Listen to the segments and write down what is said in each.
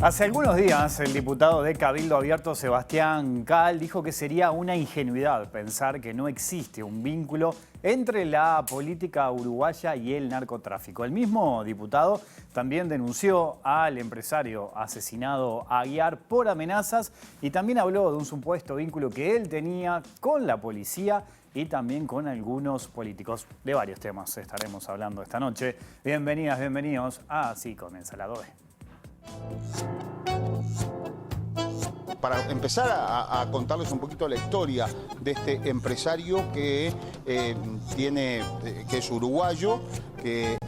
Hace algunos días, el diputado de Cabildo Abierto, Sebastián Cal, dijo que sería una ingenuidad pensar que no existe un vínculo entre la política uruguaya y el narcotráfico. El mismo diputado también denunció al empresario asesinado Aguiar por amenazas y también habló de un supuesto vínculo que él tenía con la policía y también con algunos políticos. De varios temas estaremos hablando esta noche. Bienvenidas, bienvenidos a Así Comienza la Doe. Para empezar a contarles un poquito la historia de este empresario que es uruguayo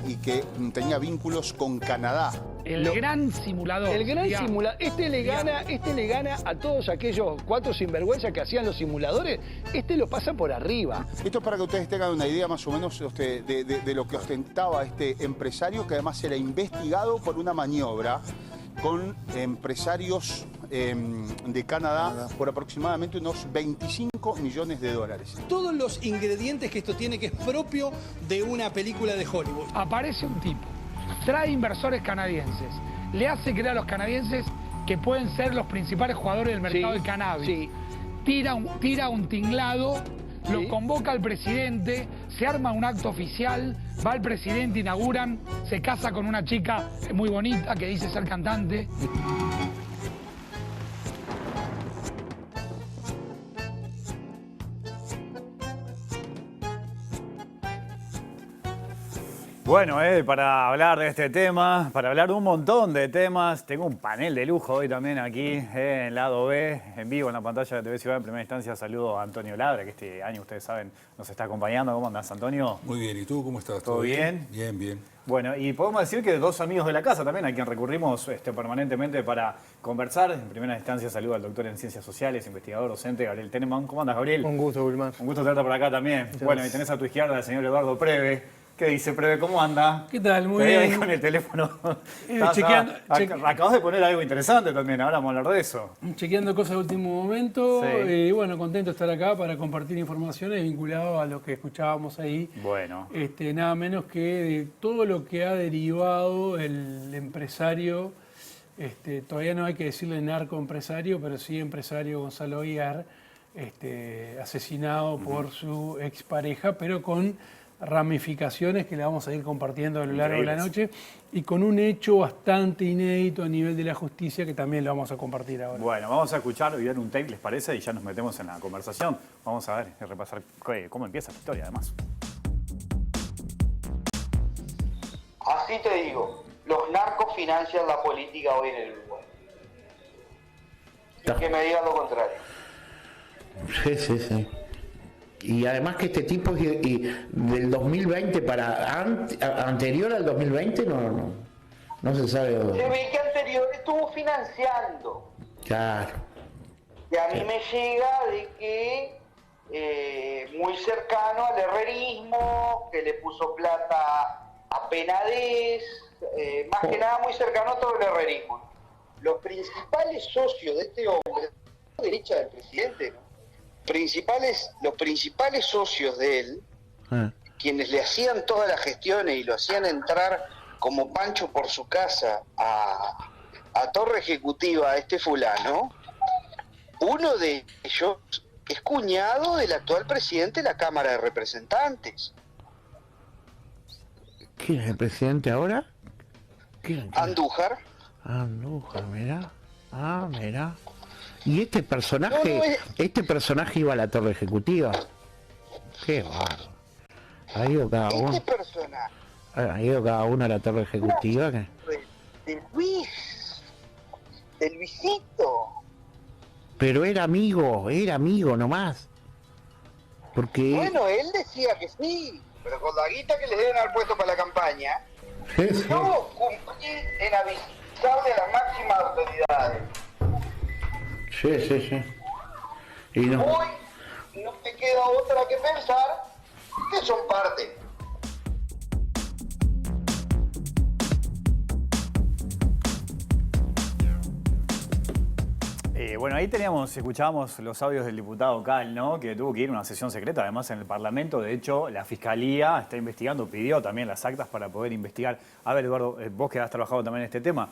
y que tenía vínculos con Canadá. El gran simulador. El gran simulador. Este le gana a todos aquellos 4 sinvergüenzas que hacían los simuladores. Este lo pasa por arriba. Esto es para que ustedes tengan una idea más o menos de lo que ostentaba este empresario, que además era investigado por una maniobra con empresarios de Canadá por aproximadamente unos 25 millones de dólares. Todos los ingredientes que esto tiene, que es propio de una película de Hollywood. Aparece un tipo, trae inversores canadienses, le hace creer a los canadienses que pueden ser los principales jugadores del mercado del cannabis. Sí. Tira un tinglado, Sí. lo convoca al presidente, se arma un acto oficial, va el presidente, inauguran, se casa con una chica muy bonita que dice ser cantante. Bueno, para hablar de este tema, para hablar de un montón de temas, tengo un panel de lujo hoy también aquí en Lado B, en vivo en la pantalla de TV Ciudad. En primera instancia saludo a Antonio Ladra, que este año, ustedes saben, nos está acompañando. ¿Cómo andás, Antonio? Muy bien, ¿y tú cómo estás? ¿Todo bien? Bien, bien. Bueno, y podemos decir que dos amigos de la casa también, a quien recurrimos permanentemente para conversar. En primera instancia saludo al doctor en Ciencias Sociales, investigador docente, Gabriel Teneman. ¿Cómo andas, Gabriel? Un gusto, Wilmar. Un gusto tenerte por acá también. Bueno, y tenés a tu izquierda al señor Eduardo Preve. ¿Qué dice, Preve? ¿Cómo anda? ¿Qué tal? Muy Te veía bien. ahí con el teléfono. Acabas de poner algo interesante también, ahora vamos a hablar de eso. Chequeando cosas de último momento. Sí. Bueno, contento de estar acá para compartir informaciones vinculadas a lo que escuchábamos ahí. Bueno. Nada menos que de todo lo que ha derivado el empresario, todavía no hay que decirle narcoempresario, pero sí empresario Gonzalo Aguiar, asesinado por su expareja, pero con ramificaciones que le vamos a ir compartiendo a lo largo de la noche y con un hecho bastante inédito a nivel de la justicia que también lo vamos a compartir ahora. Bueno, vamos a escuchar y ver un tape, ¿les parece? Y ya nos metemos en la conversación. Vamos a ver y repasar cómo empieza la historia, además. Así te digo, los narcos financian la política hoy en el Uruguay. Y que me digan lo contrario. Sí. Y además que este tipo y del 2020 para anterior al 2020 no se sabe. Se ve que anterior estuvo financiando. Claro. Y a mí me llega de que muy cercano al herrerismo, que le puso plata a Penades, más que nada muy cercano a todo el herrerismo. Los principales socios de este hombre, a la derecha del presidente, ¿no? Los principales socios de él, quienes le hacían todas las gestiones y lo hacían entrar como Pancho por su casa a Torre Ejecutiva, a este fulano, uno de ellos es cuñado del actual presidente de la Cámara de Representantes. ¿Quién es el presidente ahora? ¿Quién? Andújar. Andújar, mirá. Mirá. Y este personaje iba a la Torre Ejecutiva. Qué bárbaro. Ha ido cada uno. Este personaje. Ha ido cada uno a la Torre Ejecutiva. De Luisito. Pero era amigo nomás. Porque. Bueno, él decía que sí, pero con la guita que les deben haber puesto para la campaña, Sí. yo cumplí en avisarle a las máximas autoridades. Sí. Y no. Hoy no te queda otra que pensar que son parte. Bueno, ahí escuchábamos los audios del diputado Cal, ¿no? Que tuvo que ir a una sesión secreta, además en el Parlamento. De hecho, la Fiscalía está investigando, pidió también las actas para poder investigar. A ver, Eduardo, vos que has trabajado también en este tema,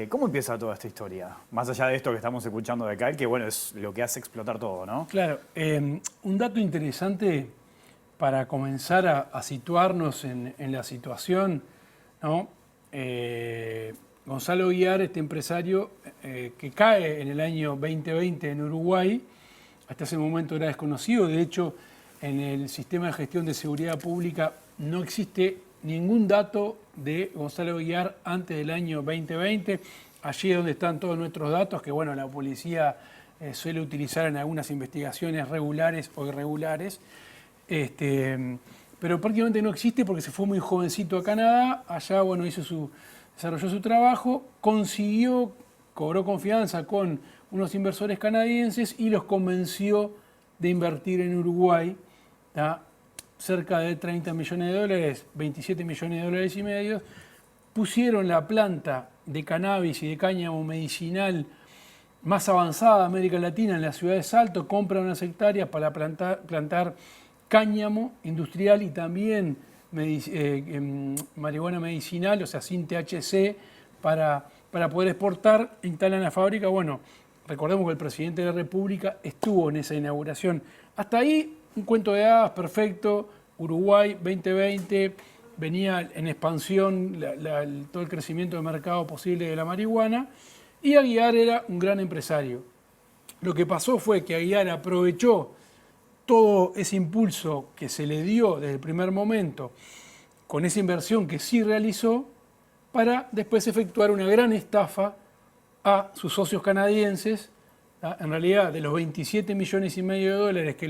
¿cómo empieza toda esta historia? Más allá de esto que estamos escuchando de Cal, que bueno, es lo que hace explotar todo, ¿no? Claro, un dato interesante para comenzar a situarnos en la situación, ¿no? Gonzalo Guiar, este empresario que cae en el año 2020 en Uruguay, hasta ese momento era desconocido. De hecho, en el sistema de gestión de seguridad pública no existe ningún dato de Gonzalo Guiar antes del año 2020. Allí es donde están todos nuestros datos, que bueno, la policía suele utilizar en algunas investigaciones regulares o irregulares. Pero prácticamente no existe porque se fue muy jovencito a Canadá. Allá, bueno, desarrolló su trabajo, cobró confianza con unos inversores canadienses y los convenció de invertir en Uruguay, ¿tá? Cerca de 30 millones de dólares, 27 millones de dólares y medio. Pusieron la planta de cannabis y de cáñamo medicinal más avanzada de América Latina en la ciudad de Salto, compran unas hectáreas para plantar cáñamo industrial y también marihuana medicinal, o sea, sin THC, para poder exportar. Instalan la fábrica. Bueno, recordemos que el presidente de la República estuvo en esa inauguración. Hasta ahí, un cuento de hadas perfecto. Uruguay 2020, venía en expansión todo el crecimiento de mercado posible de la marihuana, y Aguiar era un gran empresario. Lo que pasó fue que Aguiar aprovechó todo ese impulso que se le dio desde el primer momento con esa inversión que sí realizó para después efectuar una gran estafa a sus socios canadienses. En realidad, de los 27 millones y medio de dólares que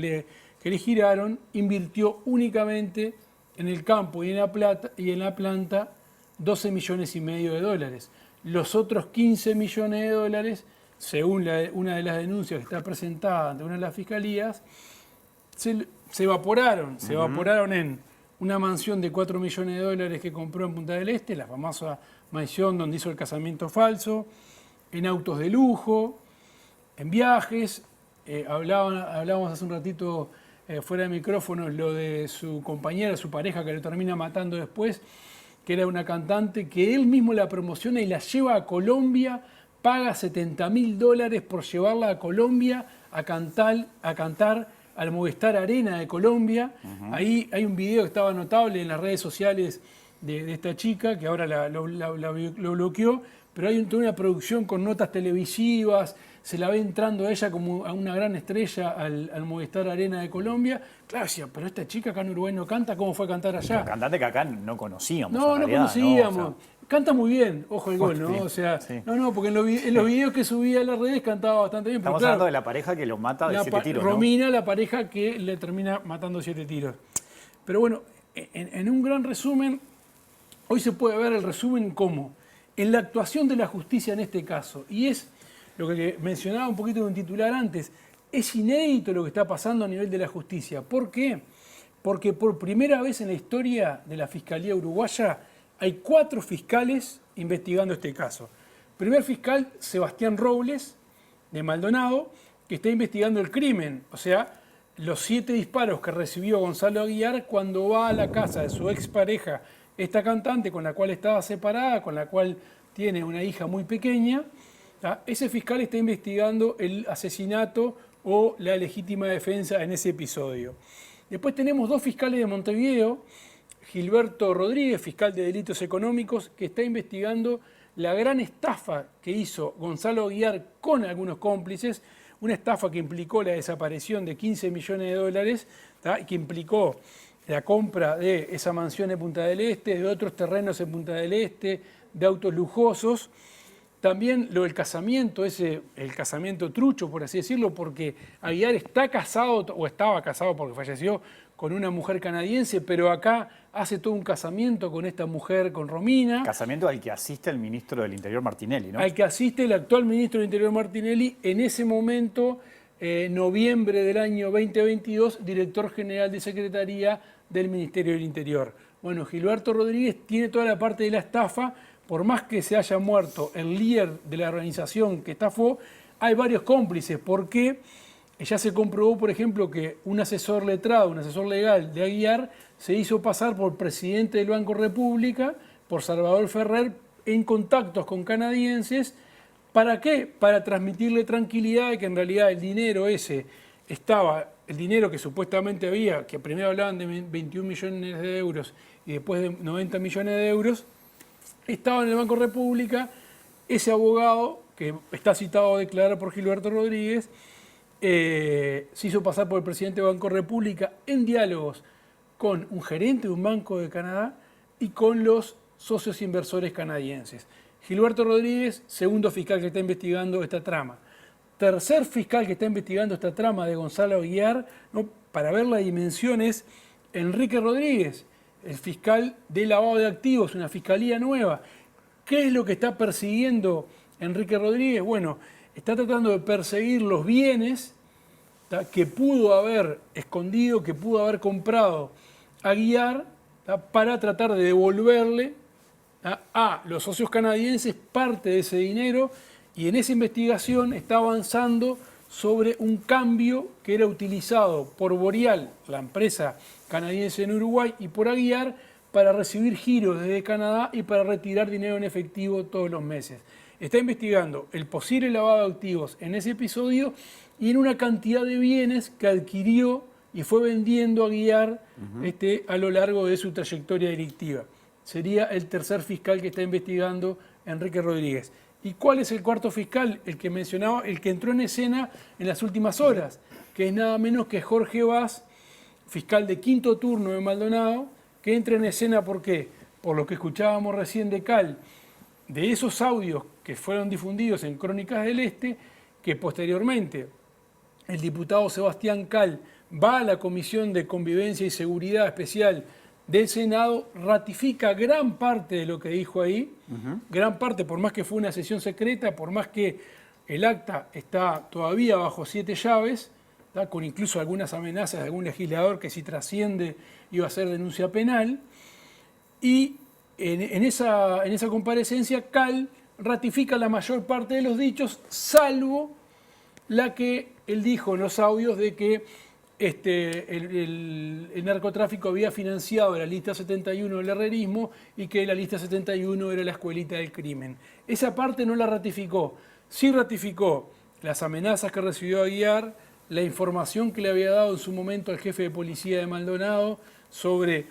le giraron, invirtió únicamente en el campo y en la planta 12 millones y medio de dólares. Los otros 15 millones de dólares, según una de las denuncias que está presentada ante una de las fiscalías, se evaporaron. Se evaporaron en una mansión de 4 millones de dólares que compró en Punta del Este, la famosa mansión donde hizo el casamiento falso, en autos de lujo, en viajes. Hablábamos hace un ratito fuera de micrófonos lo de su compañera, su pareja, que lo termina matando después, que era una cantante que él mismo la promociona y la lleva a Colombia, paga $70.000 por llevarla a Colombia a cantar al Movistar Arena de Colombia. Ahí hay un video que estaba notable en las redes sociales de esta chica, que ahora lo bloqueó, pero hay toda una producción con notas televisivas, se la ve entrando a ella como a una gran estrella al Movistar Arena de Colombia. Claro, decía, pero esta chica acá en Uruguay no canta, ¿cómo fue a cantar allá? Un cantante que acá no conocíamos. No conocíamos. ¿No? O sea, canta muy bien, ojo el gol, ¿no? Sí, o sea, sí. No, porque en los videos que subía a las redes cantaba bastante bien. Estamos hablando de la pareja que lo mata de 7 tiros, ¿no? Romina, la pareja que le termina matando 7 tiros. Pero bueno, en un gran resumen, hoy se puede ver el resumen como en la actuación de la justicia en este caso, y es lo que mencionaba un poquito de un titular antes, es inédito lo que está pasando a nivel de la justicia. ¿Por qué? Porque por primera vez en la historia de la Fiscalía Uruguaya hay 4 fiscales investigando este caso. Primer fiscal, Sebastián Robles, de Maldonado, que está investigando el crimen, o sea, los 7 disparos que recibió Gonzalo Aguiar cuando va a la casa de su expareja, esta cantante con la cual estaba separada, con la cual tiene una hija muy pequeña. Ese fiscal está investigando el asesinato o la legítima defensa en ese episodio. Después tenemos 2 fiscales de Montevideo, Gilberto Rodríguez, fiscal de delitos económicos, que está investigando la gran estafa que hizo Gonzalo Aguiar con algunos cómplices, una estafa que implicó la desaparición de 15 millones de dólares, que implicó la compra de esa mansión en Punta del Este, de otros terrenos en Punta del Este, de autos lujosos. También lo del casamiento, el casamiento trucho, por así decirlo, porque Aguiar está casado, o estaba casado porque falleció, con una mujer canadiense, pero acá hace todo un casamiento con esta mujer, con Romina. Casamiento al que asiste el ministro del Interior Martinelli, ¿no? Al que asiste el actual ministro del Interior Martinelli, en ese momento, noviembre del año 2022, director general de Secretaría del Ministerio del Interior. Bueno, Gilberto Rodríguez tiene toda la parte de la estafa. Por más que se haya muerto el líder de la organización que estafó, hay varios cómplices, porque ya se comprobó, por ejemplo, que un asesor letrado, un asesor legal de Aguiar, se hizo pasar por presidente del Banco República, por Salvador Ferrer, en contactos con canadienses. ¿Para qué? Para transmitirle tranquilidad de que en realidad el dinero ese estaba, el dinero que supuestamente había, que primero hablaban de 21 millones de euros y después de 90 millones de euros, estaba en el Banco República. Ese abogado, que está citado a declarar por Gilberto Rodríguez, se hizo pasar por el presidente del Banco República en diálogos con un gerente de un banco de Canadá y con los socios inversores canadienses. Gilberto Rodríguez, segundo fiscal que está investigando esta trama. Tercer fiscal que está investigando esta trama de Gonzalo Aguiar, ¿no? Para ver la dimensión, es Enrique Rodríguez, el fiscal de lavado de activos, una fiscalía nueva. ¿Qué es lo que está persiguiendo Enrique Rodríguez? Bueno, está tratando de perseguir los bienes que pudo haber escondido, que pudo haber comprado Aguiar, para tratar de devolverle a los socios canadienses parte de ese dinero, y en esa investigación está avanzando sobre un cambio que era utilizado por Boreal, la empresa canadiense en Uruguay, y por Aguiar para recibir giros desde Canadá y para retirar dinero en efectivo todos los meses. Está investigando el posible lavado de activos en ese episodio y en una cantidad de bienes que adquirió y fue vendiendo Aguiar a lo largo de su trayectoria delictiva. Sería el tercer fiscal que está investigando Enrique Rodríguez. ¿Y cuál es el cuarto fiscal? El que mencionaba, el que entró en escena en las últimas horas, que es nada menos que Jorge Vaz, fiscal de quinto turno de Maldonado, que entra en escena, ¿por qué? Por lo que escuchábamos recién de Cal, de esos audios que fueron difundidos en Crónicas del Este, que posteriormente el diputado Sebastián Cal va a la Comisión de Convivencia y Seguridad Especial del Senado, ratifica gran parte de lo que dijo ahí, gran parte, por más que fue una sesión secreta, por más que el acta está todavía bajo 7 llaves, con incluso algunas amenazas de algún legislador que si trasciende iba a ser denuncia penal, y en esa comparecencia Cal ratifica la mayor parte de los dichos, salvo la que él dijo en los audios de que el narcotráfico había financiado la lista 71 del herrerismo y que la lista 71 era la escuelita del crimen. Esa parte no la ratificó. Sí ratificó las amenazas que recibió Aguiar, la información que le había dado en su momento al jefe de policía de Maldonado sobre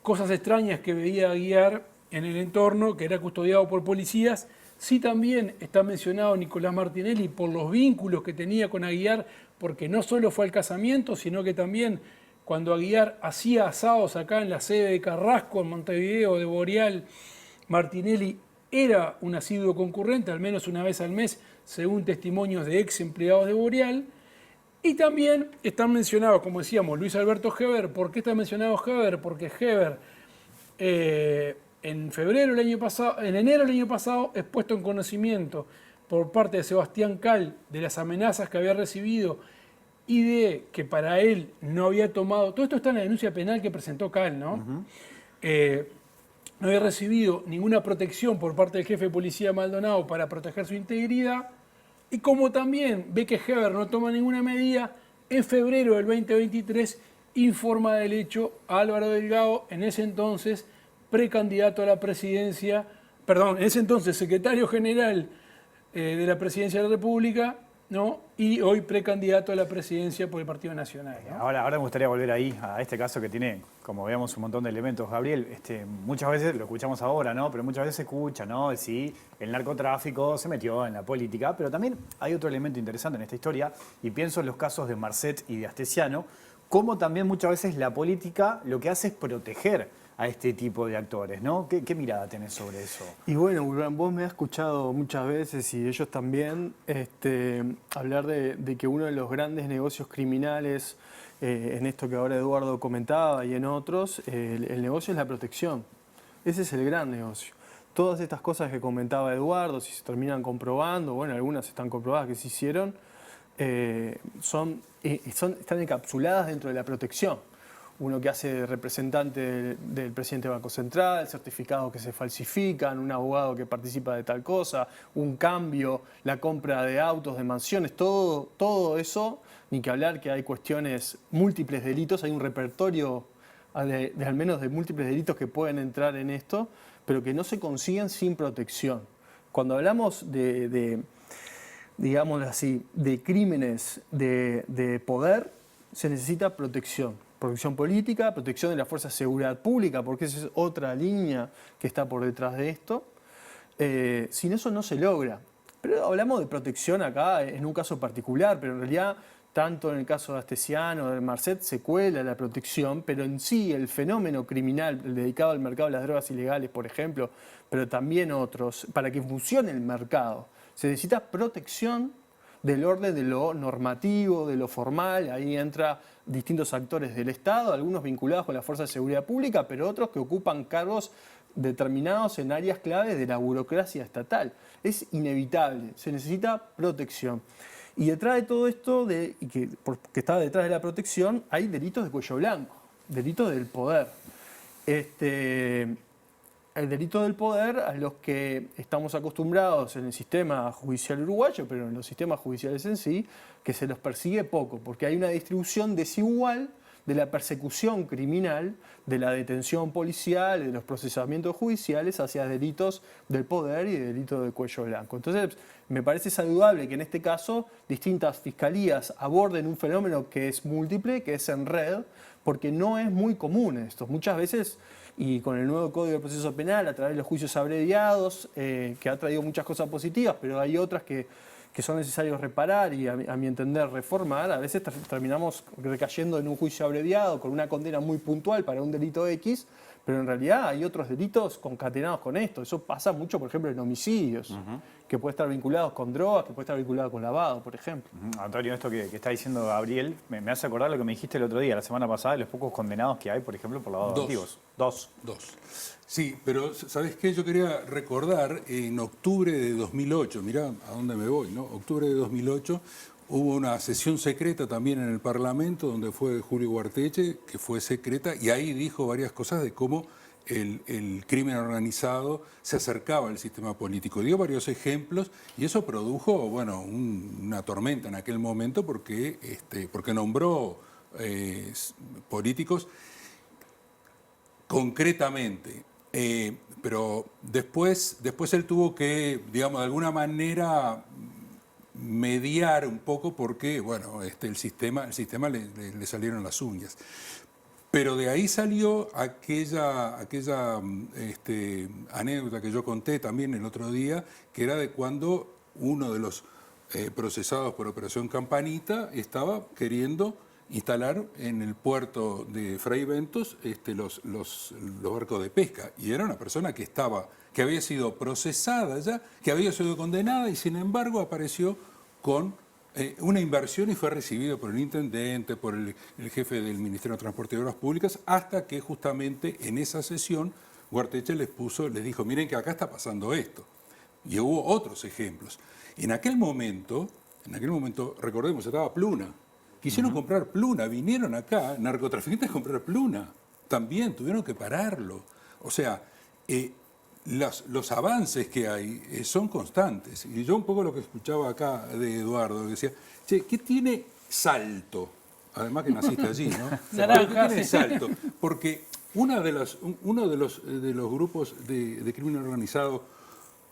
cosas extrañas que veía Aguiar en el entorno, que era custodiado por policías. Sí también está mencionado Nicolás Martinelli por los vínculos que tenía con Aguiar, porque no solo fue al casamiento, sino que también cuando Aguiar hacía asados acá en la sede de Carrasco, en Montevideo, de Boreal, Martinelli era un asiduo concurrente, al menos una vez al mes, según testimonios de ex empleados de Boreal. Y también están mencionados, como decíamos, Luis Alberto Heber. ¿Por qué está mencionado Heber? Porque Heber, en enero del año pasado, es puesto en conocimiento por parte de Sebastián Cal de las amenazas que había recibido y de que para él no había tomado, todo esto está en la denuncia penal que presentó Cal, ¿no? No había recibido ninguna protección por parte del jefe de policía Maldonado para proteger su integridad, y como también ve que Heber no toma ninguna medida, en febrero del 2023 informa del hecho a Álvaro Delgado, en ese entonces precandidato a la presidencia, en ese entonces secretario general de la Presidencia de la República, ¿no? Y hoy precandidato a la presidencia por el Partido Nacional, ¿no? Ahora me gustaría volver ahí, a este caso que tiene, como veamos, un montón de elementos. Gabriel, muchas veces, lo escuchamos ahora, ¿no? Pero muchas veces se escucha, ¿no? Si el narcotráfico se metió en la política, pero también hay otro elemento interesante en esta historia, y pienso en los casos de Marcet y de Astesiano, cómo también muchas veces la política lo que hace es proteger a este tipo de actores, ¿no? ¿Qué mirada tenés sobre eso? Y bueno, vos me has escuchado muchas veces, y ellos también, hablar de que uno de los grandes negocios criminales, en esto que ahora Eduardo comentaba y en otros, el negocio es la protección. Ese es el gran negocio. Todas estas cosas que comentaba Eduardo, si se terminan comprobando, bueno, algunas están comprobadas que se hicieron, están encapsuladas dentro de la protección. uno que hace de representante del presidente del Banco Central, certificados que se falsifican, un abogado que participa de tal cosa, un cambio, la compra de autos, de mansiones, todo eso, ni que hablar que hay cuestiones, múltiples delitos, hay un repertorio de al menos de múltiples delitos que pueden entrar en esto, pero que no se consiguen sin protección. Cuando hablamos digamos así, de crímenes de poder, se necesita protección. Protección política, protección de las fuerzas de seguridad pública, porque esa es otra línea que está por detrás de esto. Sin eso no se logra. Pero hablamos de protección acá en un caso particular, pero en realidad, tanto en el caso de Astesiano, de Marcet, se cuela la protección, pero en sí el fenómeno criminal dedicado al mercado de las drogas ilegales, por ejemplo, pero también otros, para que funcione el mercado, se necesita protección del orden de lo normativo, de lo formal. Ahí entran distintos actores del Estado, algunos vinculados con la Fuerza de Seguridad Pública, pero otros que ocupan cargos determinados en áreas claves de la burocracia estatal. Es inevitable, se necesita protección. Y detrás de todo esto, que está detrás de la protección, hay delitos de cuello blanco, delitos del poder. El delito del poder a los que estamos acostumbrados en el sistema judicial uruguayo, pero en los sistemas judiciales en sí, que se los persigue poco, porque hay una distribución desigual de la persecución criminal, de la detención policial, de los procesamientos judiciales hacia delitos del poder y delitos de cuello blanco. Entonces, me parece saludable que en este caso distintas fiscalías aborden un fenómeno que es múltiple, que es en red, porque no es muy común esto. Muchas veces, y con el nuevo Código de Proceso Penal, a través de los juicios abreviados, que ha traído muchas cosas positivas, pero hay otras que son necesarios reparar y, a mi entender, reformar. A veces terminamos recayendo en un juicio abreviado con una condena muy puntual para un delito X, pero en realidad hay otros delitos concatenados con esto. Eso pasa mucho, por ejemplo, en homicidios, que puede estar vinculados con drogas, que puede estar vinculado con lavado, por ejemplo. Antonio, esto que está diciendo Gabriel, me hace acordar lo que me dijiste el otro día, la semana pasada, de los pocos condenados que hay, por ejemplo, por lavado de activos. Dos. Sí, pero ¿sabes qué? Yo quería recordar, en octubre de 2008, mirá a dónde me voy, ¿no? Octubre de 2008, hubo una sesión secreta también en el Parlamento, donde fue Julio Guarteche, que fue secreta, y ahí dijo varias cosas de cómo el crimen organizado se acercaba al sistema político. Dio varios ejemplos y eso produjo, bueno, una tormenta en aquel momento porque nombró políticos concretamente. Pero después él tuvo que, digamos, de alguna manera mediar un poco porque, bueno, el sistema le salieron las uñas. Pero de ahí salió aquella anécdota que yo conté también el otro día, que era de cuando uno de los procesados por Operación Campanita estaba queriendo instalar en el puerto de Fray Bentos los barcos de pesca. Y era una persona que había sido procesada ya, que había sido condenada y sin embargo apareció con una inversión y fue recibido por el intendente, por el jefe del Ministerio de Transporte y Obras Públicas, hasta que justamente en esa sesión Guarteche les dijo, miren que acá está pasando esto. Y hubo otros ejemplos. En aquel momento, recordemos, estaba Pluna. Quisieron comprar Pluna, vinieron acá, narcotraficantes a comprar Pluna. También tuvieron que pararlo. O sea, los avances que hay son constantes. Y yo un poco lo que escuchaba acá de Eduardo, que decía, che, ¿qué tiene Salto? Además que naciste allí, ¿no? ¿Qué tiene Salto? Porque uno de los grupos de crimen organizado,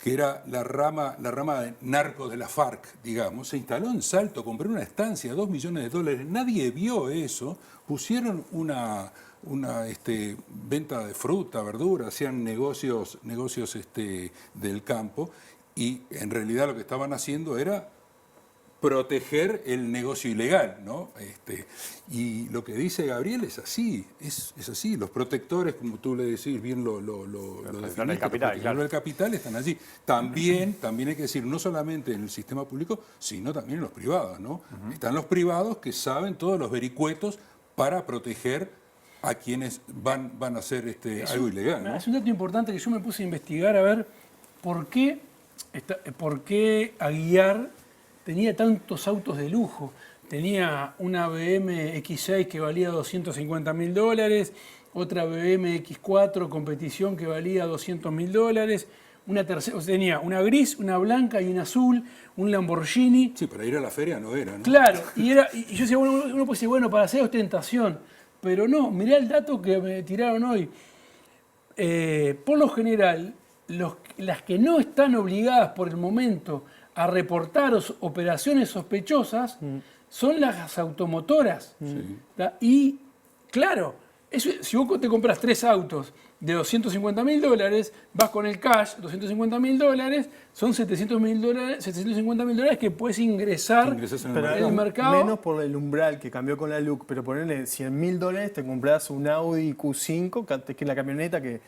que era la rama de narcos de la FARC, digamos, se instaló en Salto, compró una estancia, $2 millones. Nadie vio eso, pusieron una venta de fruta, verdura, hacían negocios del campo y en realidad lo que estaban haciendo era proteger el negocio ilegal, ¿no? Y lo que dice Gabriel es así, es así. Los protectores, como tú le decís, bien lo definiste, el capital, claro. El capital están allí. También hay que decir, no solamente en el sistema público, sino también en los privados, ¿no? Están los privados que saben todos los vericuetos para proteger a quienes van a hacer algo ilegal, ¿no? Es un dato importante que yo me puse a investigar a ver por qué Aguiar tenía tantos autos de lujo. tenía una BM X6 que valía $250.000, otra BM X4 competición que valía $200.000, una tercera, o sea, tenía una gris, una blanca y una azul, un Lamborghini. Sí, para ir a la feria no era, ¿no? Claro, y yo decía, bueno, uno puede decir, bueno, para hacer ostentación, pero no, mirá el dato que me tiraron hoy. Por lo general, las que no están obligadas por el momento a reportar operaciones sospechosas son las automotoras. Y claro, si vos te compras 3 autos de $250.000, vas con el cash, $250.000, son $750.000 que puedes ingresar en el mercado. Menos por el umbral que cambió con la LUC, pero ponerle $100.000 te compras un Audi Q5, que es la camioneta que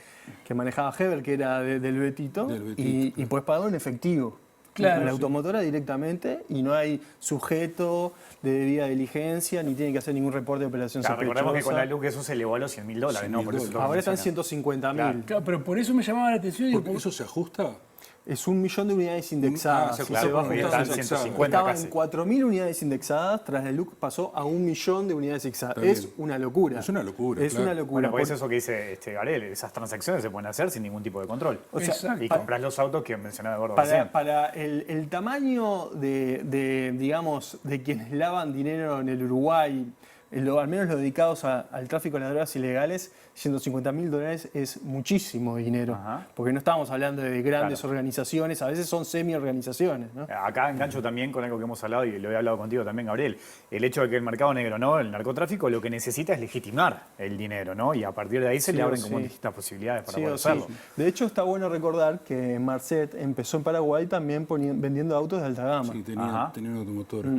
manejaba Heber, que era del Betito, y puedes pagarlo en efectivo. Claro, en la automotora directamente, y no hay sujeto de debida diligencia, ni tiene que hacer ningún reporte de operación sospechosa. Recordemos que con la LUC eso se elevó a los $100.000, ¿no? Por eso ahora están 150.000. Claro, pero por eso me llamaba la atención. ¿Por eso se ajusta? Es 1 millón de unidades indexadas. Estaba en 4.000 unidades indexadas, tras la LUC pasó a 1 millón de unidades indexadas. Es una locura. Es una locura. Es una locura. Bueno, pues eso que dice Garel, esas transacciones se pueden hacer sin ningún tipo de control. O sea, y compras los autos que mencionaba Gordo para el tamaño digamos, de quienes lavan dinero en el Uruguay, al menos los dedicados al tráfico de las drogas ilegales, $150.000 es muchísimo dinero. Porque no estamos hablando de grandes organizaciones, a veces son semi-organizaciones, ¿no? Acá engancho también con algo que hemos hablado y lo he hablado contigo también, Gabriel. El hecho de que el mercado negro, ¿no? El narcotráfico, lo que necesita es legitimar el dinero, ¿no? Y a partir de ahí se le abren como distintas posibilidades para poder hacerlo. De hecho, está bueno recordar que Marcet empezó en Paraguay también vendiendo autos de alta gama. Sí, tenía una automotora.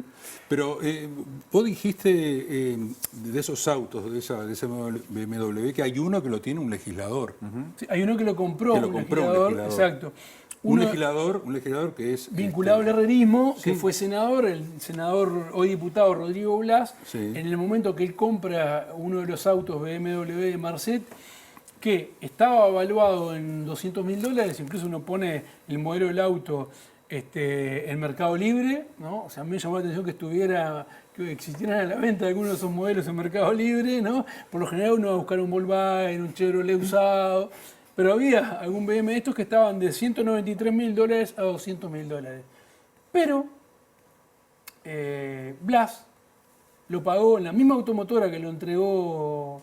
Pero vos dijiste de esos autos, de ese BMW, que hay uno que lo tiene un legislador. Sí, hay uno que lo compró, un legislador. Exacto. Un legislador que es vinculado al herrerismo, que fue senador, el senador hoy diputado Rodrigo Blas, en el momento que él compra uno de los autos BMW de Marcet, que estaba evaluado en $200.000, incluso uno pone el modelo del auto en Mercado Libre, ¿no? O sea, a mí me llamó la atención que existieran a la venta algunos de esos modelos en Mercado Libre, ¿no? Por lo general uno va a buscar un Volkswagen, un Chevrolet usado, pero había algún BM de estos que estaban de $193.000 a $200.000. Pero Blas lo pagó en la misma automotora que lo entregó,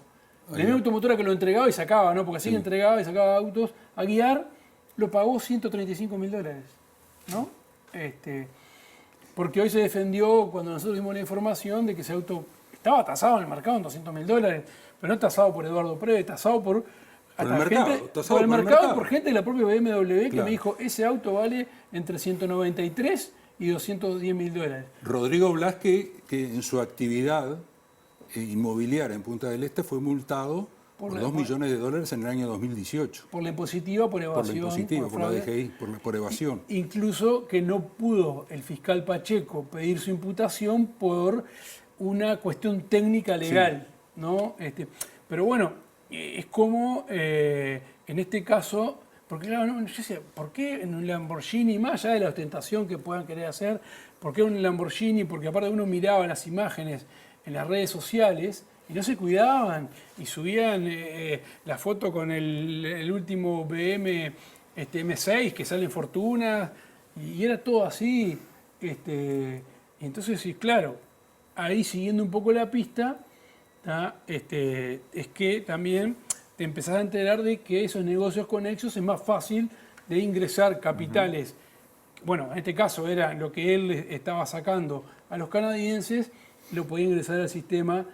la misma automotora que lo entregaba y sacaba, ¿no? Porque así entregaba y sacaba autos a guiar, lo pagó $135.000, ¿no? Porque hoy se defendió, cuando nosotros dimos la información, de que ese auto estaba tasado en el mercado en $200.000, pero no tasado por Eduardo Preve, tasado por el mercado, por gente de la propia BMW que me dijo, ese auto vale entre $193 y $210.000. Rodrigo Blas, que en su actividad inmobiliaria en Punta del Este fue multado por $2 millones en el año 2018. Por la impositiva, por evasión. Por la DGI, por evasión. Incluso que no pudo el fiscal Pacheco pedir su imputación por una cuestión técnica legal, ¿no? Pero bueno, es como en este caso, porque claro, yo decía, ¿por qué en un Lamborghini, más allá de la ostentación que puedan querer hacer, por qué un Lamborghini? Porque aparte uno miraba las imágenes en las redes sociales y no se cuidaban y subían la foto con el último BM M6 que sale en fortuna y era todo así. Y entonces, sí, claro, ahí siguiendo un poco la pista, es que también te empezás a enterar de que esos negocios conexos es más fácil de ingresar capitales. Bueno, en este caso era lo que él estaba sacando a los canadienses, lo podía ingresar al sistema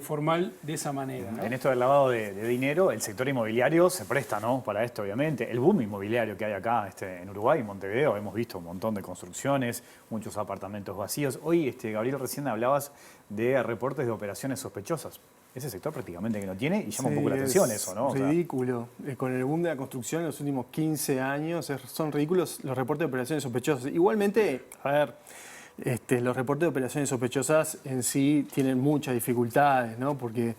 formal de esa manera, ¿no? En esto del lavado de dinero, el sector inmobiliario se presta, ¿no?, para esto, obviamente. El boom inmobiliario que hay acá en Uruguay, en Montevideo, hemos visto un montón de construcciones, muchos apartamentos vacíos. Hoy, Gabriel, recién hablabas de reportes de operaciones sospechosas. Ese sector prácticamente que no tiene y llama un poco la atención eso, ¿no? Ridículo. Con el boom de la construcción en los últimos 15 años son ridículos los reportes de operaciones sospechosas. Igualmente, a ver, los reportes de operaciones sospechosas en sí tienen muchas dificultades, ¿no? Porque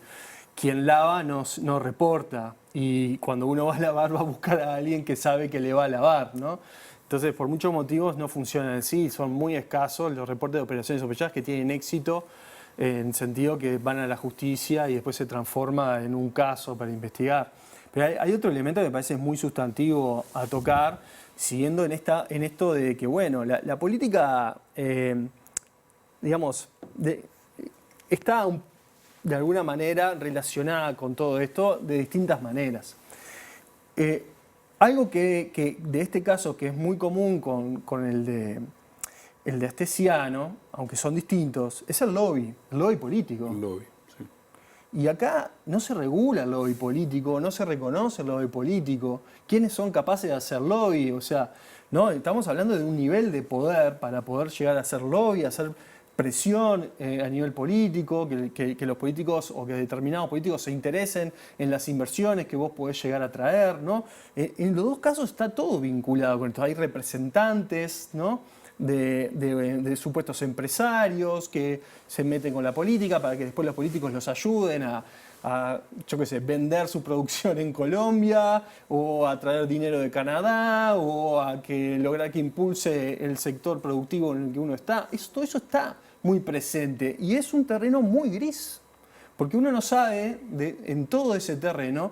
quien lava no reporta y cuando uno va a lavar va a buscar a alguien que sabe que le va a lavar, ¿no? Entonces, por muchos motivos no funcionan en sí, son muy escasos los reportes de operaciones sospechadas que tienen éxito en sentido que van a la justicia y después se transforma en un caso para investigar. Pero hay otro elemento que me parece muy sustantivo a tocar, siguiendo en esto de que, bueno, la política, digamos, está de alguna manera relacionada con todo esto de distintas maneras. Algo que de este caso que es muy común con el de Astesiano, aunque son distintos, es el lobby político. El lobby, sí. Y acá no se regula el lobby político, no se reconoce el lobby político. ¿Quiénes son capaces de hacer lobby? O sea, no, estamos hablando de un nivel de poder para poder llegar a hacer lobby, hacer presión a nivel político, que los políticos o que determinados políticos se interesen en las inversiones que vos podés llegar a traer, ¿no? En los dos casos está todo vinculado con esto. Hay representantes, ¿no?, de supuestos empresarios que se meten con la política para que después los políticos los ayuden a yo qué sé, vender su producción en Colombia o a traer dinero de Canadá o a lograr que impulse el sector productivo en el que uno está. Todo eso está muy presente y es un terreno muy gris, porque uno no sabe en todo ese terreno,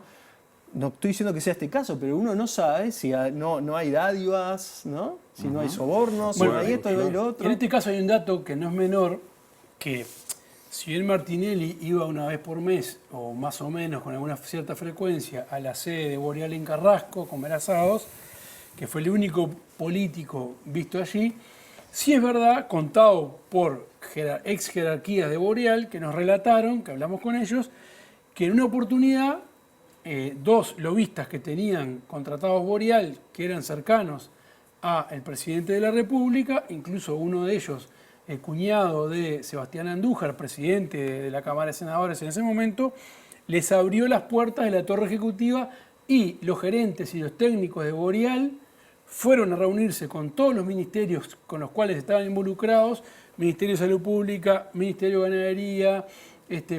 no estoy diciendo que sea este caso, pero uno no sabe si no hay dádivas, ¿no? Si no hay sobornos, si no hay esto, no hay lo otro. En este caso hay un dato que no es menor, que si bien Martinelli iba una vez por mes, o más o menos con alguna cierta frecuencia, a la sede de Boreal en Carrasco, comer asados, que fue el único político visto allí, sí es verdad, contado por ex jerarquías de Boreal, que nos relataron, que hablamos con ellos, que en una oportunidad, dos lobistas que tenían contratados Boreal, que eran cercanos al presidente de la República, incluso uno de ellos, el cuñado de Sebastián Andújar, presidente de la Cámara de Senadores en ese momento, les abrió las puertas de la torre ejecutiva y los gerentes y los técnicos de Boreal fueron a reunirse con todos los ministerios con los cuales estaban involucrados, Ministerio de Salud Pública, Ministerio de Ganadería,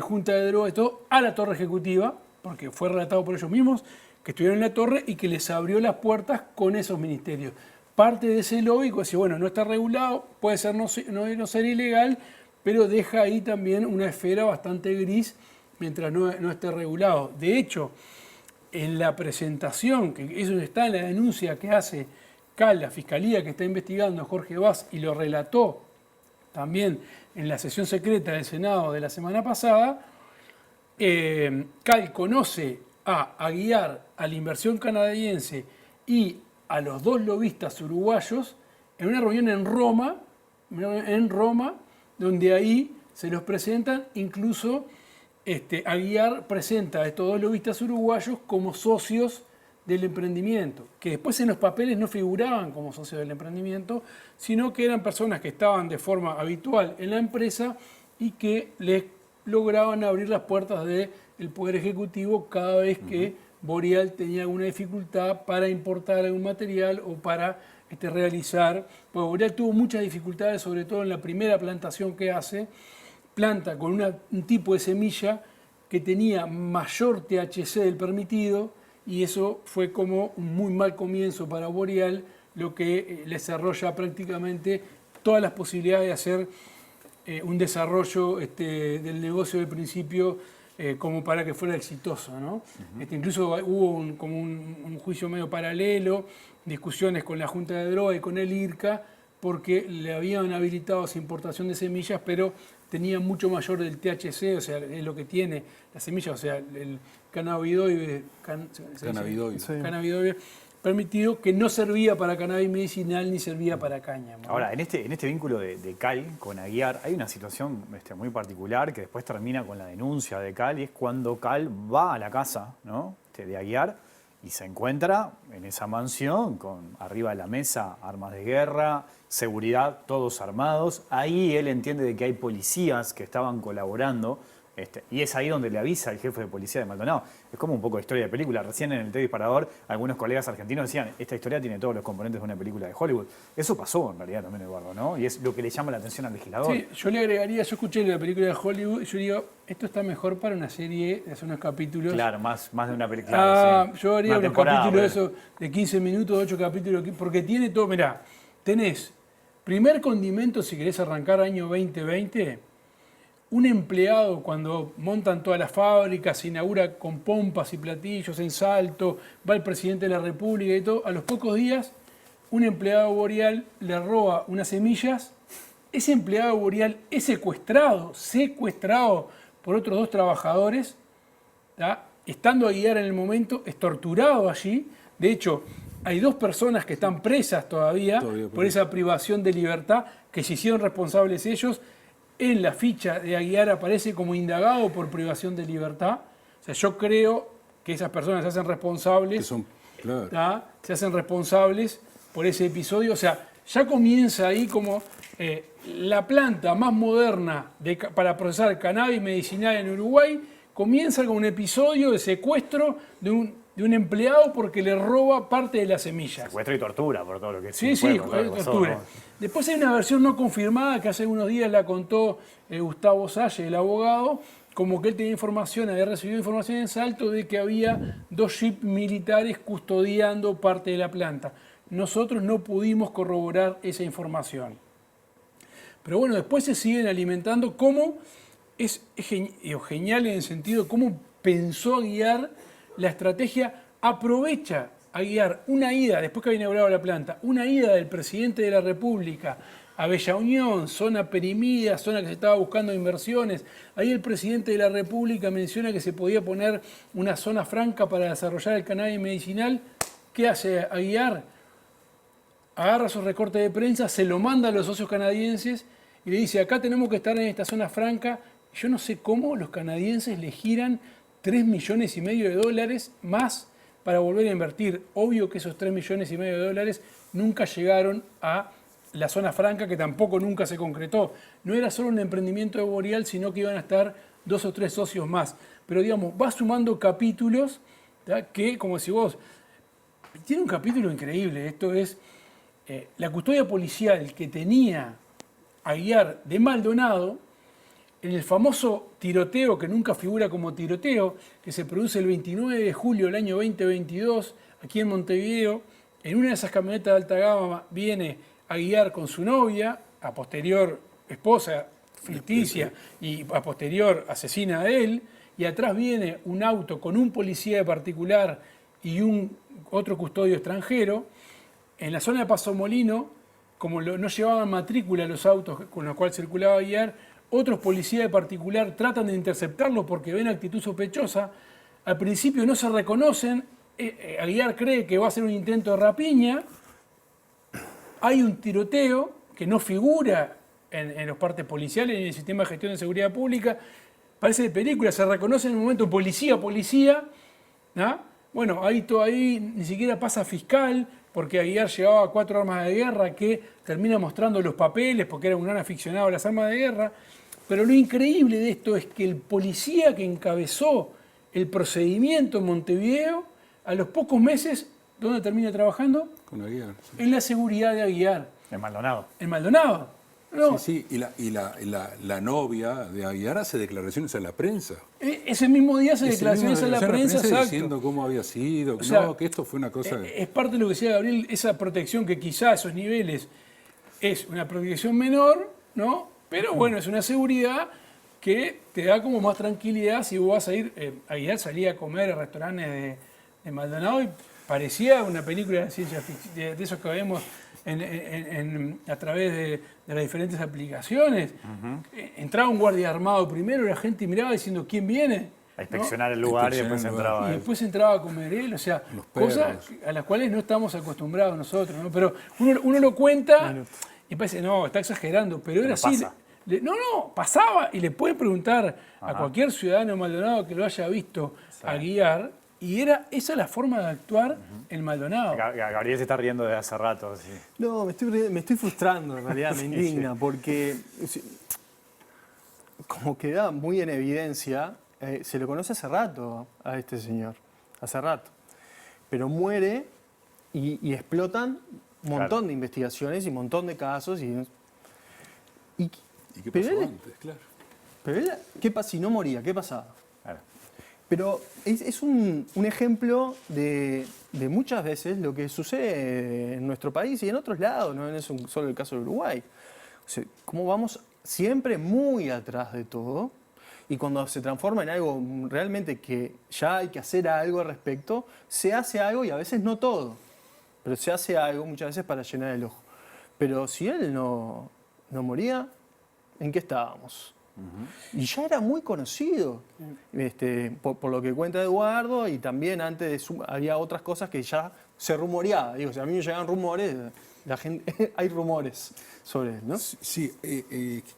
Junta de Drogas, todo, a la torre ejecutiva, porque fue relatado por ellos mismos, que estuvieron en la torre y que les abrió las puertas con esos ministerios. Parte de ese lobby, decía, bueno, no está regulado, puede ser no ser ilegal, pero deja ahí también una esfera bastante gris mientras no esté regulado. De hecho, en la presentación, que eso está en la denuncia que hace CAL, la fiscalía que está investigando Jorge Vaz, y lo relató también en la sesión secreta del Senado de la semana pasada, CAL conoce a Aguiar, a la inversión canadiense y a los dos lobistas uruguayos en una reunión en Roma, donde ahí se los presentan, incluso Aguiar presenta a estos dos lobistas uruguayos como socios del emprendimiento, que después en los papeles no figuraban como socios del emprendimiento, sino que eran personas que estaban de forma habitual en la empresa y que les lograban abrir las puertas del Poder Ejecutivo cada vez que Boreal tenía alguna dificultad para importar algún material o para realizar. Pues Boreal tuvo muchas dificultades, sobre todo en la primera plantación que hace, planta con un tipo de semilla que tenía mayor THC del permitido, y eso fue como un muy mal comienzo para Boreal, lo que le cerró ya prácticamente todas las posibilidades de hacer un desarrollo del negocio del principio como para que fuera exitoso, ¿no? Incluso hubo un juicio medio paralelo, discusiones con la Junta de Drogas y con el IRCA, porque le habían habilitado esa importación de semillas, pero tenía mucho mayor del THC, o sea, es lo que tiene la semilla, o sea, el cannabidoide, cannabidoide permitido, que no servía para cannabis medicinal ni servía para cáñamo. Ahora, en este vínculo de CAL con Aguiar hay una situación muy particular que después termina con la denuncia de CAL, y es cuando CAL va a la casa, ¿no?, de Aguiar y se encuentra en esa mansión con arriba de la mesa armas de guerra, seguridad, todos armados. Ahí él entiende de que hay policías que estaban colaborando Y es ahí donde le avisa el jefe de policía de Maldonado. Es como un poco de historia de película. Recién en el Té Disparador, algunos colegas argentinos decían, esta historia tiene todos los componentes de una película de Hollywood. Eso pasó en realidad también, Eduardo, ¿no? Y es lo que le llama la atención al legislador. Sí, yo le agregaría, yo escuché la película de Hollywood y yo digo, esto está mejor para una serie de hace unos capítulos. Claro, más de una película. Yo haría unos capítulos de eso, de 15 minutos, 8 capítulos, porque tiene todo, mirá, tenés primer condimento, si querés arrancar año 2020, un empleado cuando montan todas las fábricas, se inaugura con pompas y platillos en Salto, va el presidente de la República y todo, a los pocos días un empleado boreal le roba unas semillas, ese empleado boreal es secuestrado por otros 2 trabajadores, ¿tá? Estando a guiar en el momento, es torturado allí, de hecho hay 2 personas que están presas todavía por esa privación de libertad, que se hicieron responsables ellos. En la ficha de Aguiar aparece como indagado por privación de libertad. O sea, yo creo que esas personas se hacen responsables. Claro. Se hacen responsables por ese episodio. O sea, ya comienza ahí como la planta más moderna para procesar cannabis medicinal en Uruguay. Comienza con un episodio de secuestro de un empleado porque le roba parte de las semillas. Secuestro y tortura, por todo lo que sí, tortura. Después hay una versión no confirmada que hace unos días la contó Gustavo Salle, el abogado, como que él tenía información, había recibido información en Salto de que había 2 jeeps militares custodiando parte de la planta. Nosotros no pudimos corroborar esa información. Pero bueno, después se siguen alimentando cómo es genial en el sentido cómo pensó Aguiar la estrategia, aprovecha a guiar una ida, después que había inaugurado la planta, una ida del presidente de la República a Bella Unión, zona perimida, zona que se estaba buscando inversiones. Ahí el presidente de la República menciona que se podía poner una zona franca para desarrollar el cannabis medicinal. ¿Qué hace Aguiar? Agarra esos recortes de prensa, se lo manda a los socios canadienses y le dice, acá tenemos que estar en esta zona franca. Yo no sé cómo los canadienses le giran $3,5 millones más para volver a invertir. Obvio que esos $3,5 millones nunca llegaron a la zona franca, que tampoco nunca se concretó. No era solo un emprendimiento de Boreal, sino que iban a estar 2 o 3 socios más. Pero digamos, va sumando capítulos, ¿tá? Que, como si vos, tiene un capítulo increíble. Esto es la custodia policial que tenía Aguiar de Maldonado, en el famoso tiroteo, que nunca figura como tiroteo, que se produce el 29 de julio del año 2022, aquí en Montevideo. En una de esas camionetas de alta gama viene Aguiar con su novia, a posterior esposa ficticia y a posterior asesina a él, y atrás viene un auto con un policía de particular y otro custodio extranjero. En la zona de Paso Molino, como no llevaban matrícula los autos con los cuales circulaba Aguiar, otros policías de particular tratan de interceptarlo porque ven actitud sospechosa. Al principio no se reconocen. Aguiar cree que va a ser un intento de rapiña. Hay un tiroteo que no figura en los partes policiales ni en el sistema de gestión de seguridad pública. Parece de película, se reconoce en el momento policía. ¿No? Bueno, ahí ni siquiera pasa fiscal, porque Aguiar llevaba 4 armas de guerra que termina mostrando los papeles porque era un gran aficionado a las armas de guerra. Pero lo increíble de esto es que el policía que encabezó el procedimiento en Montevideo, a los pocos meses, ¿dónde termina trabajando? Con Aguiar. Sí. En la seguridad de Aguiar. En Maldonado. En Maldonado. No. Sí, y la novia de Aguiar hace declaraciones a la prensa. Ese mismo día hace declaraciones a la prensa, exacto. Diciendo cómo había sido, o sea, que esto fue una cosa... Es parte de lo que decía Gabriel, esa protección que quizá a esos niveles es una protección menor, ¿no? Pero bueno, es una seguridad que te da como más tranquilidad si vos vas a ir... Aguiar salía a comer a restaurantes de Maldonado y parecía una película de ciencia ficción, de esos que vemos a través de las diferentes aplicaciones. Entraba un guardia armado primero, la gente miraba diciendo ¿quién viene? A inspeccionar el lugar y después entraba. Y después entraba a comer él, o sea, cosas a las cuales no estamos acostumbrados nosotros, ¿no? Pero uno lo cuenta y parece, no, está exagerando, pero era así. Pasaba y le pueden preguntar a cualquier ciudadano de Maldonado que lo haya visto a Aguiar. Y esa es la forma de actuar en Maldonado. Gabriel se está riendo desde hace rato. Sí. No, me estoy frustrando en realidad, me indigna, porque como queda muy en evidencia, se lo conoce hace rato a este señor, hace rato. Pero muere y explotan un montón de investigaciones y un montón de casos. ¿Y qué pasó antes? Claro. Pero él, ¿qué pasa si no moría? ¿Qué pasaba? Claro. Pero es un ejemplo de muchas veces lo que sucede en nuestro país y en otros lados, no es solo el caso de Uruguay. O sea, cómo vamos siempre muy atrás de todo y cuando se transforma en algo realmente que ya hay que hacer algo al respecto, se hace algo y a veces no todo, pero se hace algo muchas veces para llenar el ojo. Pero si él no moría, ¿en qué estábamos? Y ya era muy conocido, por lo que cuenta Eduardo, y también antes había otras cosas que ya se rumoreaba. Digo, si a mí me llegan rumores, la gente, hay rumores sobre él, ¿no? Sí,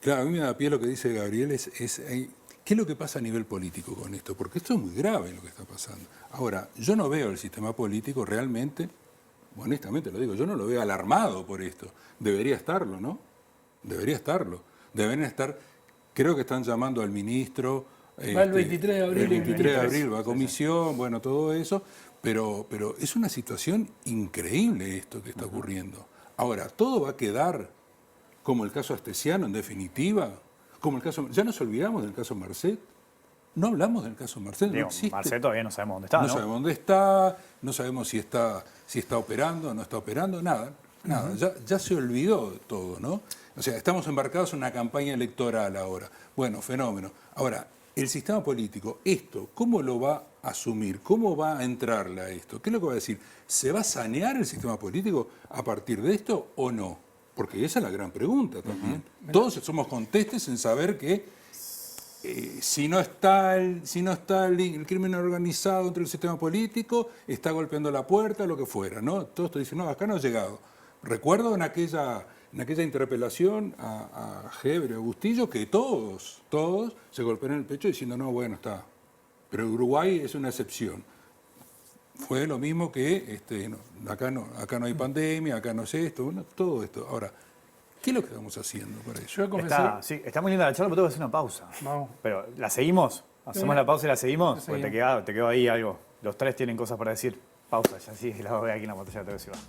claro, a mí me da pie lo que dice Gabriel, ¿qué es lo que pasa a nivel político con esto? Porque esto es muy grave lo que está pasando. Ahora, yo no veo el sistema político realmente, honestamente lo digo, yo no lo veo alarmado por esto. Debería estarlo, ¿no? Debería estarlo. Deberían estar... Creo que están llamando al ministro. Va el 23 de abril. El 23 de abril va a comisión, bueno, todo eso. Pero es una situación increíble esto que está ocurriendo. Ahora, ¿todo va a quedar como el caso Astesiano, en definitiva? Como el caso, ya nos olvidamos del caso Marcet. No hablamos del caso Marcet. Digo, no existe. Marcet todavía no sabemos dónde está, ¿no? No sabemos dónde está, no sabemos si está operando, no está operando, nada. Ya se olvidó de todo, ¿no? O sea, estamos embarcados en una campaña electoral ahora. Bueno, fenómeno. Ahora, el sistema político, esto, ¿cómo lo va a asumir? ¿Cómo va a entrarle a esto? ¿Qué es lo que va a decir? ¿Se va a sanear el sistema político a partir de esto o no? Porque esa es la gran pregunta también. Todos somos contestes en saber que si no está el crimen organizado dentro del sistema político, está golpeando la puerta, lo que fuera, ¿no? Todos te dicen, no, acá no ha llegado. Recuerdo en aquella interpelación a Gebre, a Bustillo, que todos se golpearon el pecho diciendo, no, bueno, está. Pero Uruguay es una excepción. Fue lo mismo que acá no hay pandemia, acá no es esto, bueno, todo esto. Ahora, ¿qué es lo que estamos haciendo para eso? Está muy linda la charla, pero tengo que hacer una pausa. Vamos. Pero, ¿la seguimos? ¿Hacemos la pausa y la seguimos? Sí. Porque te quedó ahí algo. Los tres tienen cosas para decir. Pausa, ya sí, la voy aquí en la pantalla de TV Ciudad.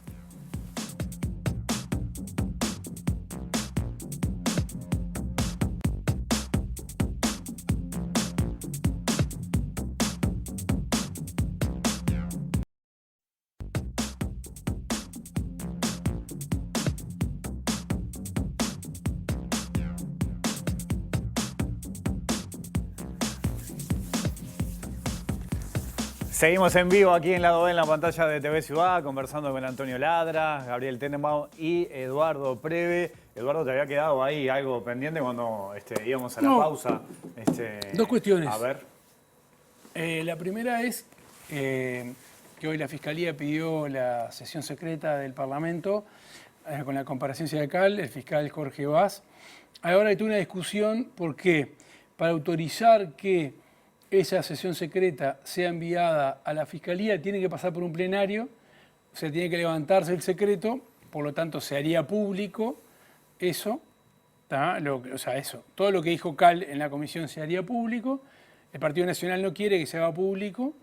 Seguimos en vivo aquí en Lado B en la pantalla de TV Ciudad, conversando con Antonio Ladra, Gabriel Tenenbaum y Eduardo Preve. Eduardo, te había quedado ahí algo pendiente cuando íbamos a la pausa. Dos cuestiones. A ver. La primera es que hoy la Fiscalía pidió la sesión secreta del Parlamento con la comparecencia de Cal, el fiscal Jorge Vaz. Ahora hay toda una discusión porque para autorizar que esa sesión secreta sea enviada a la Fiscalía tiene que pasar por un plenario, o sea, tiene que levantarse el secreto, por lo tanto se haría público eso, eso. Todo lo que dijo Cal en la comisión se haría público, el Partido Nacional no quiere que se haga público.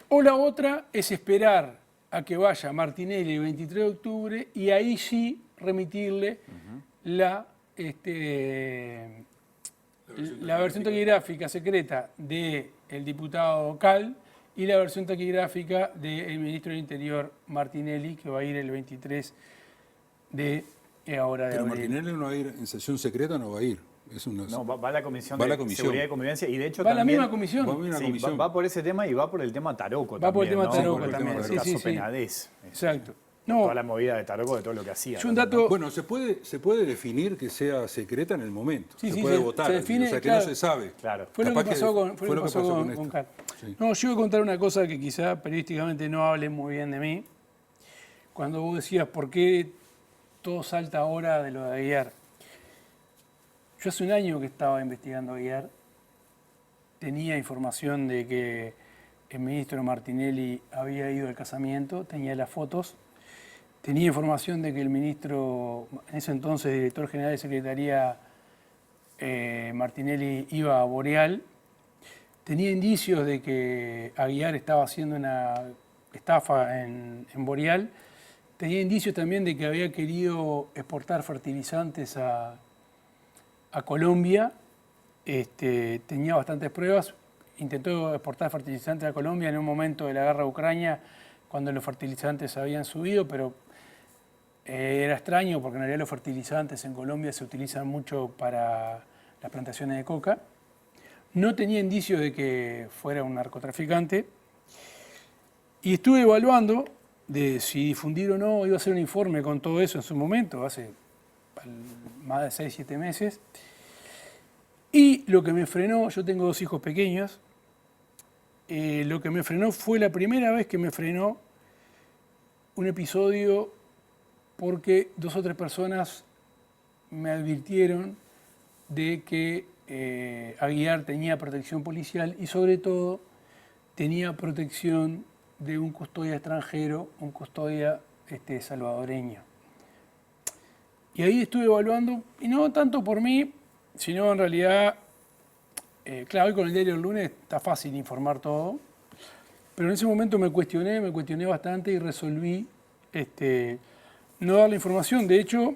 O la otra es esperar a que vaya Martinelli el 23 de octubre y ahí sí remitirle la versión taquigráfica secreta del diputado Cal y la versión taquigráfica del ministro del Interior Martinelli, que va a ir el 23 de abril. Pero Martinelli no va a ir en sesión secreta, no va a ir. No, va a la Comisión de Seguridad y Convivencia y de hecho va también... a la misma comisión. Va por ese tema y va por el tema Taroco también. Va por el tema Taroco también. Sí, el caso Penades. Exacto. Toda la movida de Taroco, de todo lo que hacía. Un dato... Bueno, se puede definir que sea secreta en el momento. Se puede votar. Se define, o sea, que claro, no se sabe. Claro. Fue lo que pasó con Cal. Sí. No, yo voy a contar una cosa que quizá periodísticamente no hable muy bien de mí. Cuando vos decías por qué todo salta ahora de lo de Aguiar. Yo hace un año que estaba investigando a Aguiar. Tenía información de que el ministro Martinelli había ido al casamiento, tenía las fotos. Tenía información de que el ministro, en ese entonces director general de Secretaría Martinelli iba a Boreal, tenía indicios de que Aguiar estaba haciendo una estafa en Boreal, tenía indicios también de que había querido exportar fertilizantes a Colombia, tenía bastantes pruebas, intentó exportar fertilizantes a Colombia en un momento de la guerra de Ucrania, cuando los fertilizantes habían subido, pero era extraño porque en realidad los fertilizantes en Colombia se utilizan mucho para las plantaciones de coca. No tenía indicios de que fuera un narcotraficante y estuve evaluando de si difundir o no. Iba a hacer un informe con todo eso en su momento, hace más de 6, 7 meses. Y lo que me frenó, yo tengo 2 hijos pequeños, lo que me frenó fue la primera vez que me frenó un episodio porque 2 o 3 personas me advirtieron de que Aguiar tenía protección policial y sobre todo tenía protección de un custodia extranjero, un custodia salvadoreño. Y ahí estuve evaluando, y no tanto por mí, sino en realidad, claro, hoy con el diario El Lunes está fácil informar todo, pero en ese momento me cuestioné bastante y resolví no dar la información. De hecho,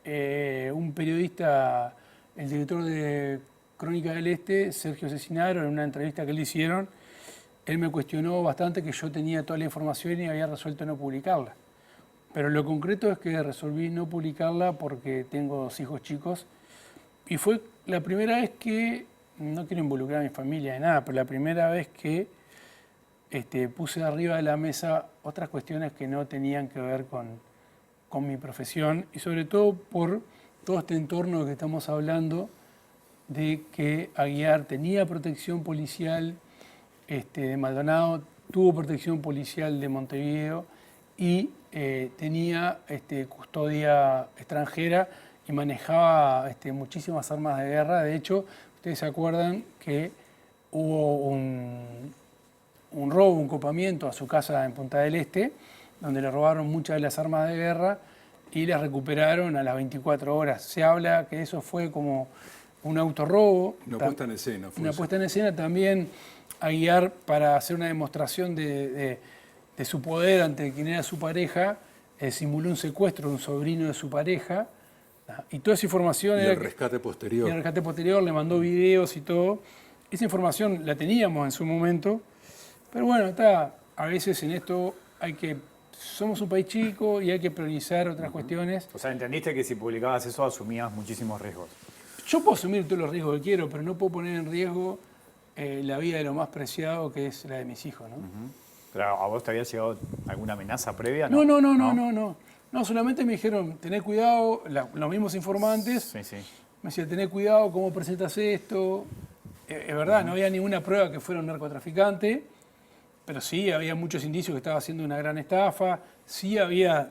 un periodista, el director de Crónica del Este, Sergio Cesinaro, en una entrevista que le hicieron, él me cuestionó bastante que yo tenía toda la información y había resuelto no publicarla. Pero lo concreto es que resolví no publicarla porque tengo 2 hijos chicos y fue la primera vez que, no quiero involucrar a mi familia de nada, pero la primera vez que puse arriba de la mesa otras cuestiones que no tenían que ver con mi profesión y sobre todo por todo este entorno que estamos hablando de que Aguiar tenía protección policial de Maldonado, tuvo protección policial de Montevideo y tenía custodia extranjera y manejaba muchísimas armas de guerra. De hecho, ustedes se acuerdan que hubo un robo, un copamiento a su casa en Punta del Este, donde le robaron muchas de las armas de guerra y las recuperaron a las 24 horas. Se habla que eso fue como un autorrobo. Una puesta en escena. Una puesta en escena también. Aguiar, para hacer una demostración de su poder ante quien era su pareja, simuló un secuestro de un sobrino de su pareja. Y toda esa información... Y el rescate posterior. Y el rescate posterior, le mandó videos y todo. Esa información la teníamos en su momento. Pero bueno, a veces en esto somos un país chico y hay que priorizar otras cuestiones. O sea, entendiste que si publicabas eso asumías muchísimos riesgos. Yo puedo asumir todos los riesgos que quiero, pero no puedo poner en riesgo la vida de lo más preciado, que es la de mis hijos, ¿no? ¿Pero a vos te había llegado alguna amenaza previa? No, solamente me dijeron, tené cuidado, los mismos informantes, me decían, tené cuidado, cómo presentas esto. Es verdad, no había ninguna prueba que fuera un narcotraficante, pero sí había muchos indicios que estaba haciendo una gran estafa, sí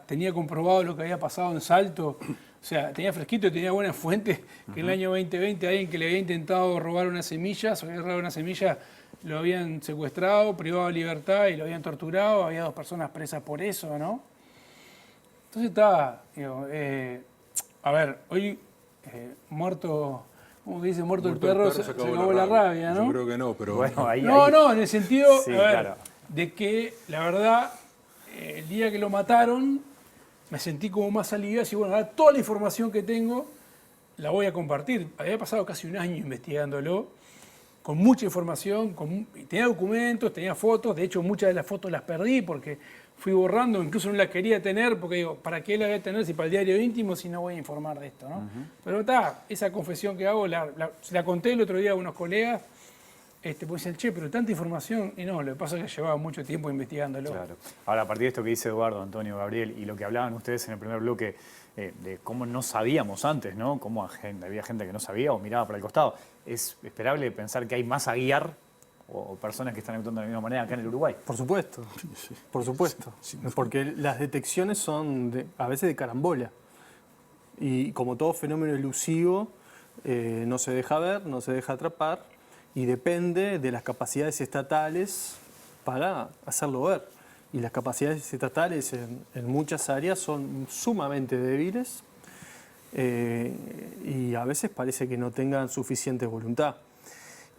tenía comprobado lo que había pasado en Salto, o sea, tenía fresquito y tenía buenas fuentes, que en el año 2020 alguien que le había intentado robar unas semillas, lo habían secuestrado, privado de libertad y lo habían torturado, había 2 personas presas por eso, ¿no? Entonces hoy muerto, ¿cómo que dice? Muerto el perro, se acabó la rabia, ¿no? Yo creo que no, pero... Bueno, No, en el sentido claro, de que, la verdad, el día que lo mataron, me sentí como más aliviado y decir, bueno, ahora toda la información que tengo la voy a compartir. Había pasado casi un año investigándolo, con mucha información, tenía documentos, tenía fotos, de hecho muchas de las fotos las perdí porque fui borrando, incluso no las quería tener, porque digo, ¿para qué las voy a tener si para el diario íntimo si no voy a informar de esto, ¿no? Pero esa confesión que hago, se la conté el otro día a unos colegas, pues dicen, che, pero tanta información, y no, lo que pasa es que llevaba mucho tiempo investigándolo. Claro. Ahora, a partir de esto que dice Eduardo, Antonio, Gabriel, y lo que hablaban ustedes en el primer bloque, de cómo no sabíamos antes, ¿no? Cómo había gente que no sabía o miraba para el costado. ¿Es esperable pensar que hay más Aguiar o personas que están actuando de la misma manera acá en el Uruguay? Por supuesto, por supuesto. Porque las detecciones son a veces de carambola. Y como todo fenómeno elusivo, no se deja ver, no se deja atrapar y depende de las capacidades estatales para hacerlo ver. Y las capacidades estatales en muchas áreas son sumamente débiles. y a veces parece que no tengan suficiente voluntad.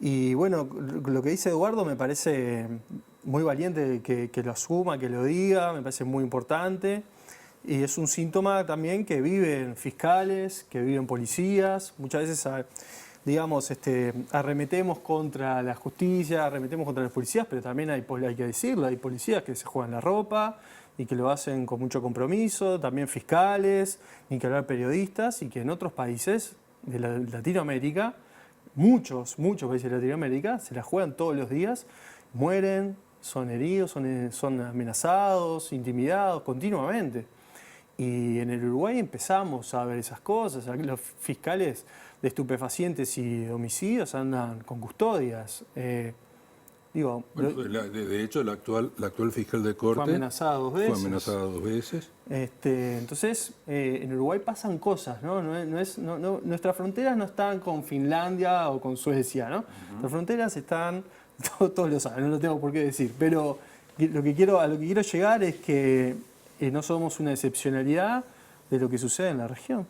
Y bueno, lo que dice Eduardo me parece muy valiente que lo asuma, que lo diga, me parece muy importante. Y es un síntoma también que viven fiscales, que viven policías. Muchas veces, digamos, arremetemos contra la justicia, arremetemos contra los policías, pero también hay que decirlo, hay policías que se juegan la ropa y que lo hacen con mucho compromiso, también fiscales, ni que hablar periodistas, y que en otros países de Latinoamérica, muchos países de Latinoamérica, se la juegan todos los días, mueren, son heridos, son amenazados, intimidados continuamente. Y en el Uruguay empezamos a ver esas cosas. Los fiscales de estupefacientes y homicidios andan con custodias. Bueno, de hecho, la actual fiscal de Corte fue amenazada 2 veces. Fue amenazada 2 veces. Entonces, en Uruguay pasan cosas, ¿no? Nuestras fronteras no están con Finlandia o con Suecia, ¿no? Las fronteras están, todos lo saben, no lo tengo por qué decir, pero a lo que quiero llegar es que no somos una excepcionalidad de lo que sucede en la región.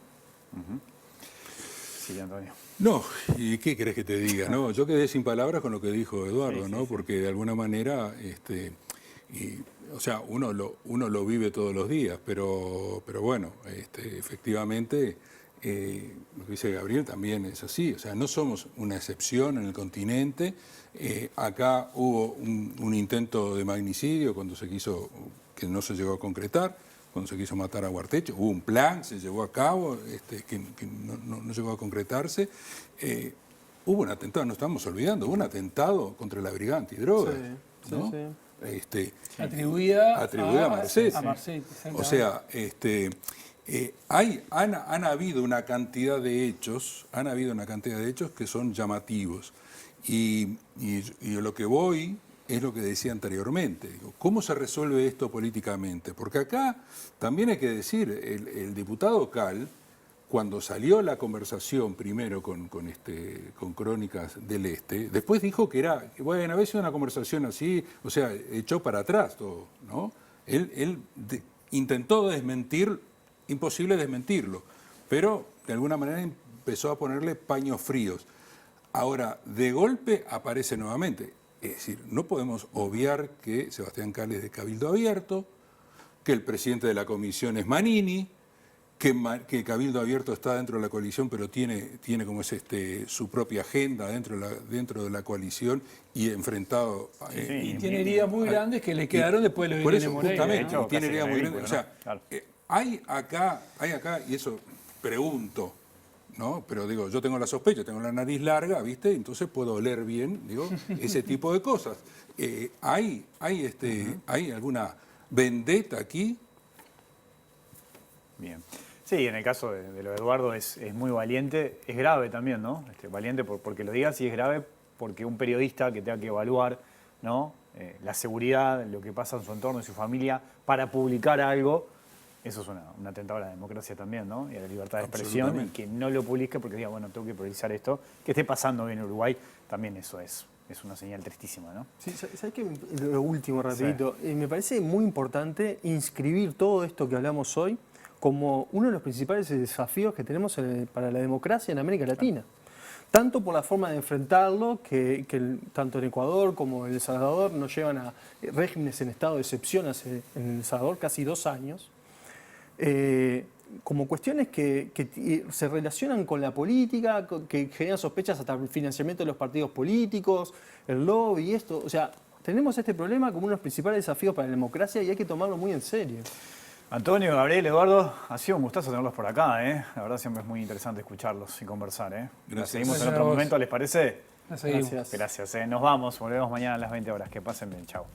Sí, Antonio. No, ¿y qué querés que te diga? No, yo quedé sin palabras con lo que dijo Eduardo, sí, ¿no? Sí. Porque de alguna manera, o sea, uno lo vive todos los días, pero bueno, efectivamente, lo que dice Gabriel también es así. O sea, no somos una excepción en el continente. Acá hubo un intento de magnicidio cuando se quiso, que no se llegó a concretar, cuando se quiso matar a Guartecho, hubo un plan, se llevó a cabo, que no llegó a concretarse. Hubo un atentado, no estamos olvidando, hubo un atentado contra la Brigada Antidrogas, sí, ¿no? Sí. Atribuida a Marcet. O sea, han habido una cantidad de hechos, que son llamativos. Y lo que voy es lo que decía anteriormente. Digo, ¿cómo se resuelve esto políticamente? Porque acá también hay que decir, el diputado Cal, cuando salió la conversación primero con Crónicas del Este, después dijo que era, bueno, a veces una conversación así, o sea, echó para atrás todo, ¿no? Él intentó desmentir, imposible desmentirlo, pero de alguna manera empezó a ponerle paños fríos. Ahora, de golpe aparece nuevamente. Es decir, no podemos obviar que Sebastián Cal es de Cabildo Abierto, que el presidente de la comisión es Manini, que Cabildo Abierto está dentro de la coalición, pero tiene como es su propia agenda dentro de la coalición y enfrentado... y tiene heridas muy grandes que le quedaron después de lo de Irene Moreira. Justamente, tiene heridas muy grandes. O sea, claro. hay acá, y eso pregunto, ¿no? Pero digo, yo tengo la sospecha, tengo la nariz larga, ¿viste? Entonces puedo oler bien, digo, ese tipo de cosas. ¿Hay alguna vendetta aquí? Bien. Sí, en el caso de lo de Eduardo es muy valiente, es grave también, ¿no? Valiente porque lo digas, y es grave porque un periodista que tenga que evaluar, ¿no? La seguridad, lo que pasa en su entorno, en su familia, para publicar algo, eso es un atentado a la democracia también, ¿no? Y a la libertad de expresión, y que no lo publique porque diga, bueno, tengo que priorizar esto, que esté pasando bien en Uruguay, también eso es una señal tristísima, ¿no? Sí, ¿sabes qué? Lo último, rapidito. Sí. Me parece muy importante inscribir todo esto que hablamos hoy como uno de los principales desafíos que tenemos para la democracia en América Latina. Tanto por la forma de enfrentarlo, que tanto en Ecuador como en El Salvador nos llevan a regímenes en estado de excepción hace en El Salvador casi 2 años, como cuestiones que se relacionan con la política, que generan sospechas hasta el financiamiento de los partidos políticos, el lobby y esto. O sea, tenemos este problema como uno de los principales desafíos para la democracia y hay que tomarlo muy en serio. Antonio, Gabriel, Eduardo, ha sido un gustazo tenerlos por acá, ¿eh? La verdad siempre es muy interesante escucharlos y conversar, ¿eh? Gracias. Seguimos en otro momento, ¿les parece? Gracias. Gracias. Nos vamos, volvemos mañana a las 20 horas. Que pasen bien, chao.